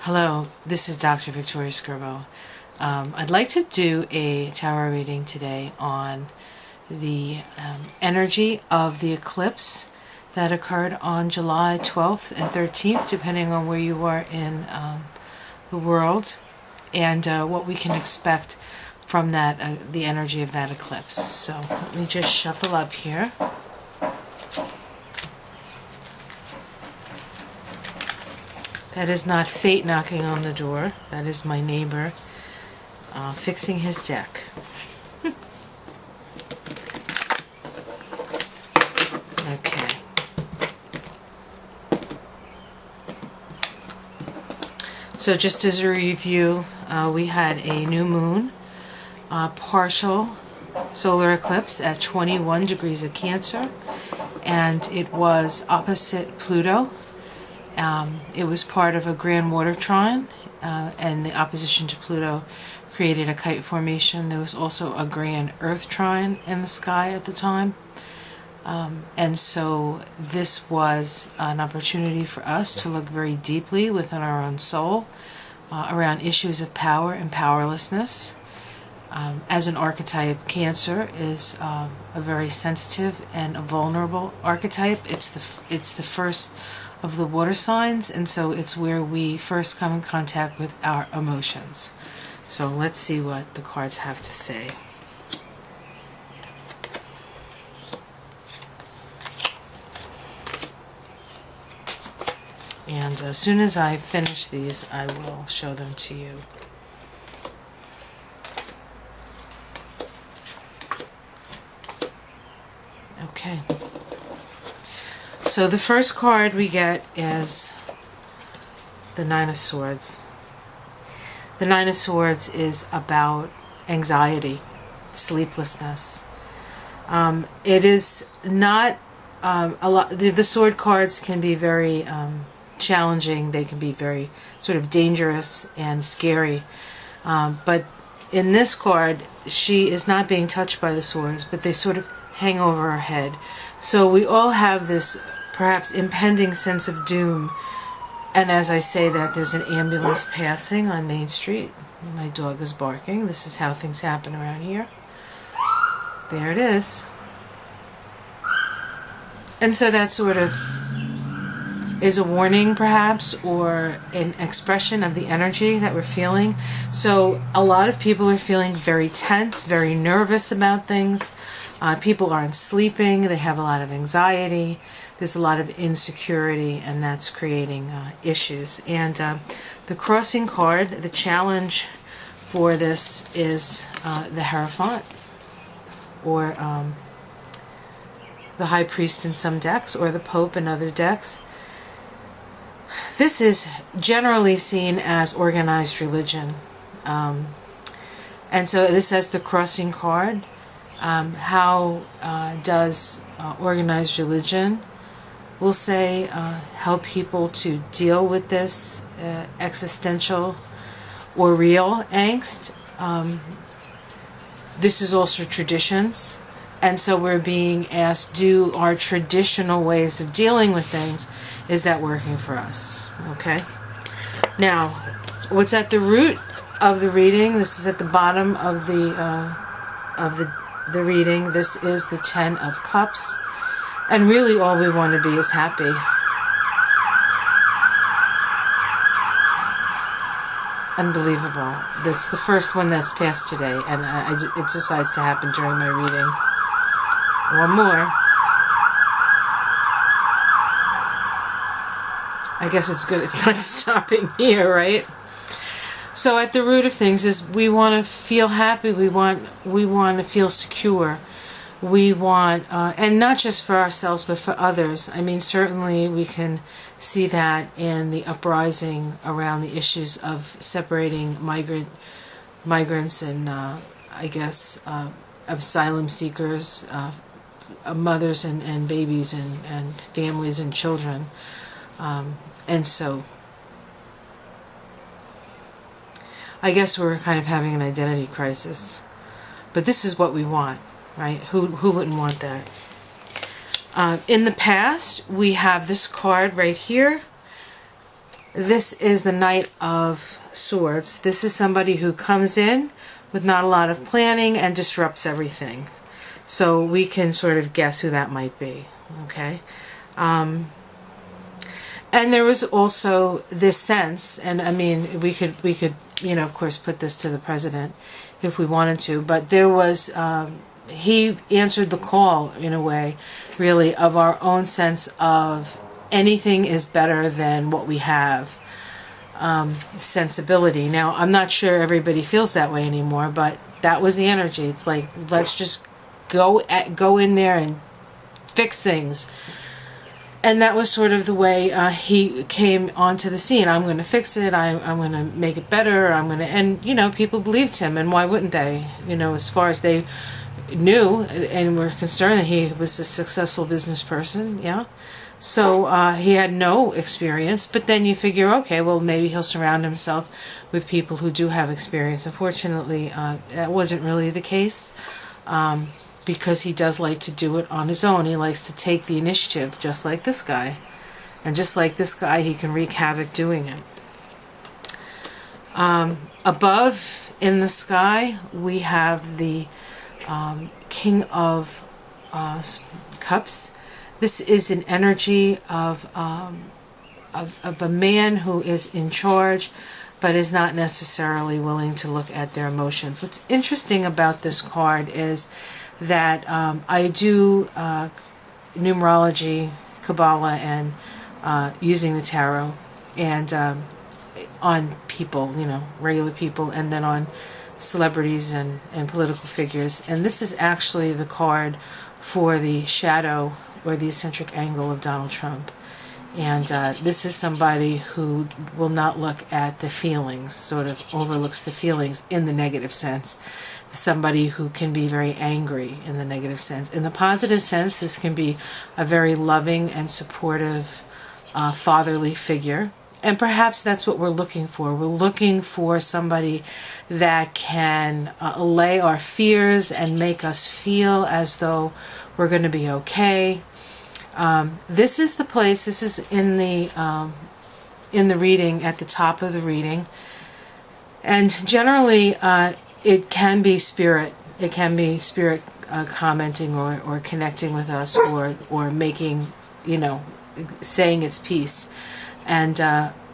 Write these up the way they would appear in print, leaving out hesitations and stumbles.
Hello, this is Dr. Victoria Skirbo. I'd like to do a tarot reading today on the energy of the eclipse that occurred on July 12th and 13th, depending on where you are in the world, and what we can expect from that, the energy of that eclipse. So let me just shuffle up here. That is not fate knocking on the door. That is my neighbor fixing his deck. Okay. So just as a review, we had a new moon, partial solar eclipse at 21 degrees of Cancer, and it was opposite Pluto. It was part of a grand water trine, and the opposition to Pluto created a kite formation. There was also a grand earth trine in the sky at the time. And so this was an opportunity for us to look very deeply within our own soul around issues of power and powerlessness. As an archetype, Cancer is a very sensitive and a vulnerable archetype. It's the first of the water signs, and so it's where we first come in contact with our emotions. So let's see what the cards have to say. And as soon as I finish these, I will show them to you. Okay. So the first card we get is the Nine of Swords. The Nine of Swords is about anxiety, sleeplessness. It is not a lot. The sword cards can be very challenging. They can be very sort of dangerous and scary. But in this card, she is not being touched by the swords, but they sort of hang over her head. So we all have this perhaps impending sense of doom. And as I say that, there's an ambulance passing on Main Street. My dog is barking. This is how things happen around here. There it is. And so that sort of is a warning, perhaps, or an expression of the energy that we're feeling. So a lot of people are feeling very tense, very nervous about things. People aren't sleeping. They have a lot of anxiety. There's a lot of insecurity, and that's creating issues. And the crossing card, the challenge for this is the Hierophant, or the High Priest in some decks, or the Pope in other decks. This is generally seen as organized religion. And so this has the crossing card. How does organized religion, we'll say, help people to deal with this existential or real angst? This is also traditions, and so we're being asked, do our traditional ways of dealing with things, is that working for us? Okay. Now, what's at the root of the reading? This is at the bottom of the reading. This is the Ten of Cups, and really all we want to be is happy. Unbelievable. That's the first one that's passed today, and it decides to happen during my reading. One more. I guess it's good it's not stopping here, right? So at the root of things is we want to feel happy. We want to feel secure. We want, and not just for ourselves, but for others. I mean, certainly we can see that in the uprising around the issues of separating migrants and, I guess, asylum seekers, mothers and babies and families and children. And so I guess we're kind of having an identity crisis. But this is what we want, right? Who wouldn't want that? In the past, we have this card right here, this is the Knight of Swords. This is somebody who comes in with not a lot of planning and disrupts everything. So we can sort of guess who that might be, okay? And there was also this sense, and I mean, we could, you know, of course, put this to the president if we wanted to, but there was, he answered the call, in a way, really, of our own sense of anything is better than what we have, sensibility. Now, I'm not sure everybody feels that way anymore, but that was the energy. It's like, let's just go in there and fix things. And that was sort of the way he came onto the scene. I'm going to fix it. I'm going to make it better. And you know, people believed him, and why wouldn't they? You know, as far as they knew and were concerned, that he was a successful business person. Yeah. So he had no experience, but then you figure, okay, well, maybe he'll surround himself with people who do have experience. Unfortunately, that wasn't really the case. Because he does like to do it on his own. He likes to take the initiative, just like this guy. And just like this guy, he can wreak havoc doing it. Above in the sky, we have the King of Cups. This is an energy of a man who is in charge, but is not necessarily willing to look at their emotions. What's interesting about this card is that I do numerology, Kabbalah, and using the tarot, and on people, you know, regular people, and then on celebrities and political figures. And this is actually the card for the shadow or the eccentric angle of Donald Trump. And this is somebody who will not look at the feelings, sort of overlooks the feelings in the negative sense. Somebody who can be very angry in the negative sense. In the positive sense, this can be a very loving and supportive fatherly figure. And perhaps that's what we're looking for. We're looking for somebody that can allay our fears and make us feel as though we're going to be okay. This is the place, this is in the reading, at the top of the reading. And generally, it can be spirit. It can be spirit commenting or connecting with us, or making, you know, saying its piece. And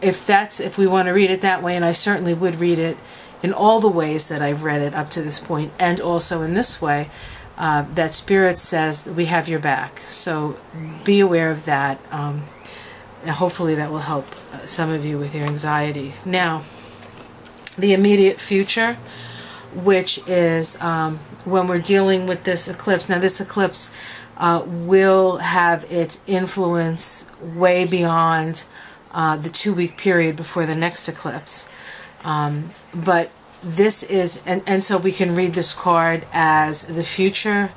if we want to read it that way, and I certainly would read it in all the ways that I've read it up to this point, and also in this way, that spirit says that we have your back. So be aware of that. And hopefully that will help some of you with your anxiety. Now, the immediate future, which is when we're dealing with this eclipse. Now, this eclipse will have its influence way beyond the 2-week period before the next eclipse. But this is, and so we can read this card as the future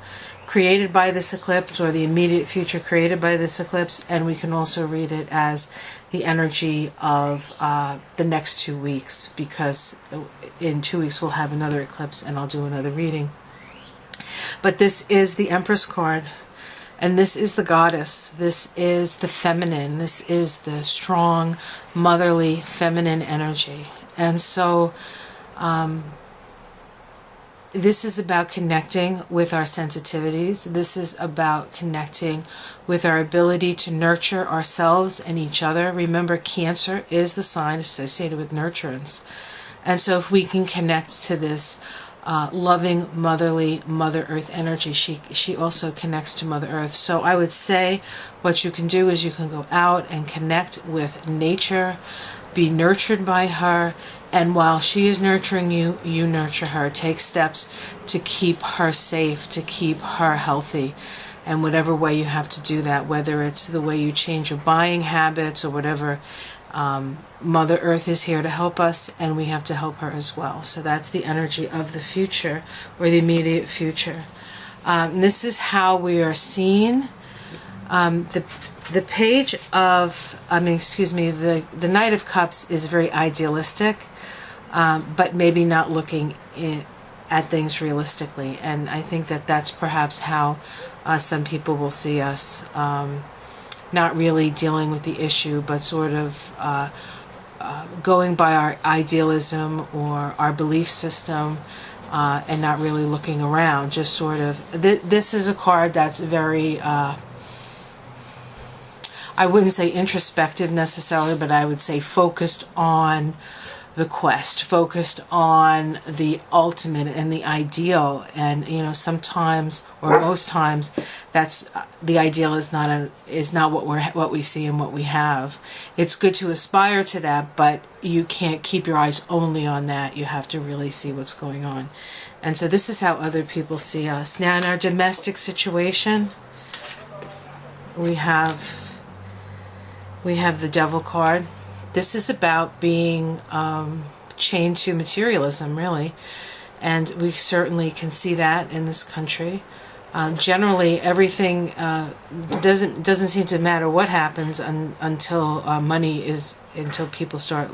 created by this eclipse, or the immediate future created by this eclipse, and we can also read it as the energy of the next 2 weeks, because in 2 weeks we'll have another eclipse and I'll do another reading. But this is the Empress card, and this is the goddess, this is the feminine, this is the strong, motherly, feminine energy. And so this is about connecting with our sensitivities. This is about connecting with our ability to nurture ourselves and each other. Remember, Cancer is the sign associated with nurturance. And so if we can connect to this loving, motherly, Mother Earth energy, she also connects to Mother Earth. So I would say what you can do is you can go out and connect with nature, be nurtured by her, and while she is nurturing you, you nurture her. Take steps to keep her safe, to keep her healthy. And whatever way you have to do that, whether it's the way you change your buying habits or whatever, Mother Earth is here to help us, and we have to help her as well. So that's the energy of the future, or the immediate future. This is how we are seen. The page of, the Knight of Cups is very idealistic, but maybe not looking at things realistically. And I think that that's perhaps how some people will see us, not really dealing with the issue, but sort of going by our idealism or our belief system, and not really looking around. Just sort of, this is a card that's very, I wouldn't say introspective necessarily, but I would say focused on the quest, focused on the ultimate and the ideal. And sometimes, or most times, that's the ideal is not what we see and what we have. It's good to aspire to that, but you can't keep your eyes only on that. You have to really see what's going on. And so this is how other people see us. Now, in our domestic situation, we have the Devil card. This is about being chained to materialism, really, and we certainly can see that in this country. Generally, everything doesn't seem to matter what happens until until people start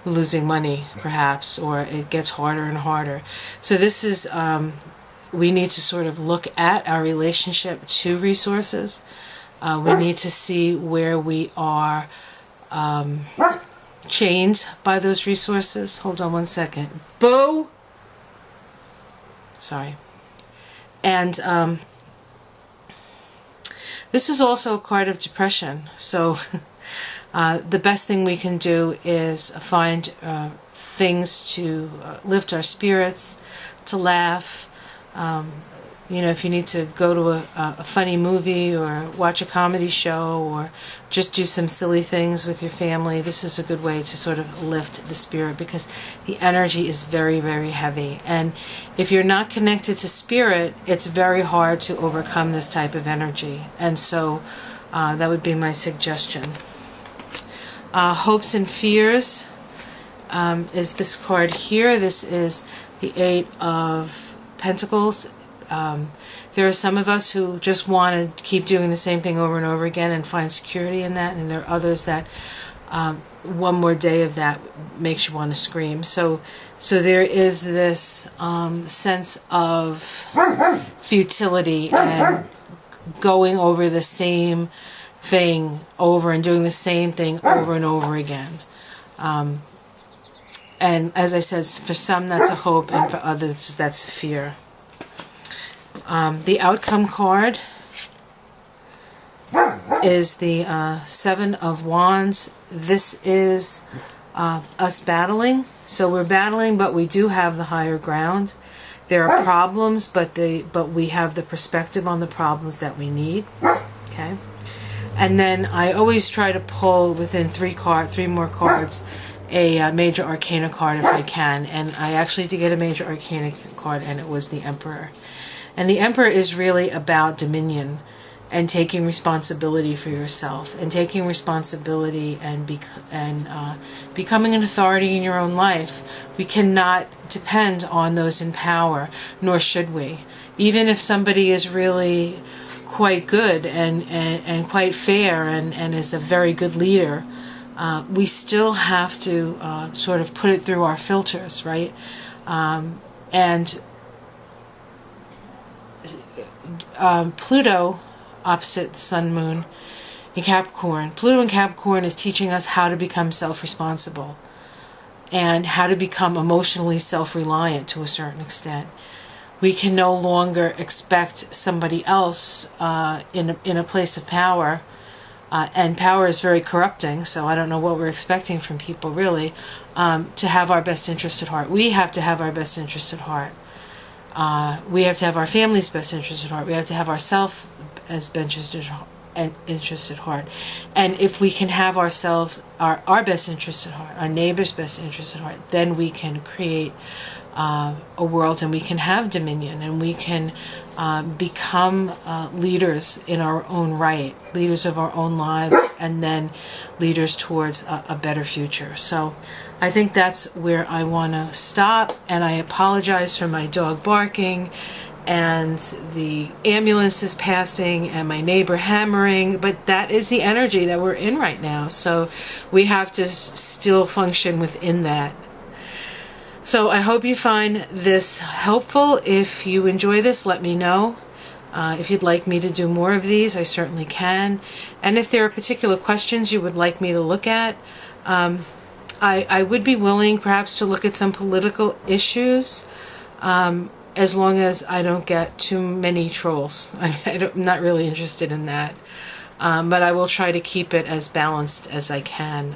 losing money, perhaps, or it gets harder and harder. So this is we need to sort of look at our relationship to resources. We need to see where we are chained by those resources. Hold on one second. Boo! Sorry. And this is also a card of depression. So the best thing we can do is find things to lift our spirits, to laugh. If you need to go to a funny movie or watch a comedy show or just do some silly things with your family, this is a good way to sort of lift the spirit, because the energy is very, very heavy. And if you're not connected to spirit, it's very hard to overcome this type of energy. And so that would be my suggestion. Hopes and fears is this card here. This is the Eight of Pentacles. There are some of us who just want to keep doing the same thing over and over again and find security in that, and there are others that one more day of that makes you want to scream. So there is this sense of futility and going over the same thing over and doing the same thing over and over again. And as I said, for some that's a hope, and for others that's a fear. The outcome card is the Seven of Wands. This is us battling. So we're battling, but we do have the higher ground. There are problems, but we have the perspective on the problems that we need. Okay. And then I always try to pull within three more cards a major arcana card if I can. And I actually did get a major arcana card, and it was the Emperor. And the Emperor is really about dominion and taking responsibility for yourself, and taking responsibility and becoming an authority in your own life. We cannot depend on those in power, nor should we. Even if somebody is really quite good and quite fair and is a very good leader, we still have to sort of put it through our filters, right? And Pluto opposite the Sun, Moon in Capricorn. Pluto in Capricorn is teaching us how to become self-responsible and how to become emotionally self-reliant to a certain extent. We can no longer expect somebody else in a place of power, and power is very corrupting, so I don't know what we're expecting from people really, to have our best interest at heart. We have to have our best interest at heart. We have to have our family's best interest at heart. We have to have ourselves as best interest at heart. And if we can have ourselves, our best interest at heart, our neighbor's best interest at heart, then we can create a world, and we can have dominion, and we can become leaders in our own right, leaders of our own lives, and then leaders towards a better future. So I think that's where I want to stop, and I apologize for my dog barking and the ambulance is passing and my neighbor hammering, but that is the energy that we're in right now, so we have to still function within that. So I hope you find this helpful. If you enjoy this, let me know. If you'd like me to do more of these, I certainly can. And if there are particular questions you would like me to look at, I would be willing perhaps to look at some political issues, as long as I don't get too many trolls. I'm not really interested in that. But I will try to keep it as balanced as I can,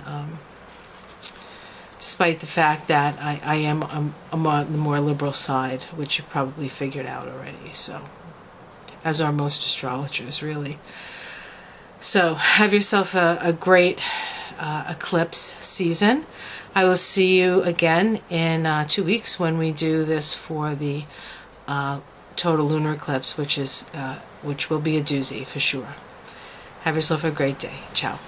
despite the fact that I am on the more liberal side, which you've probably figured out already, so, as are most astrologers, really. So, have yourself a great eclipse season. I will see you again in 2 weeks when we do this for the total lunar eclipse, which will be a doozy for sure. Have yourself a great day. Ciao.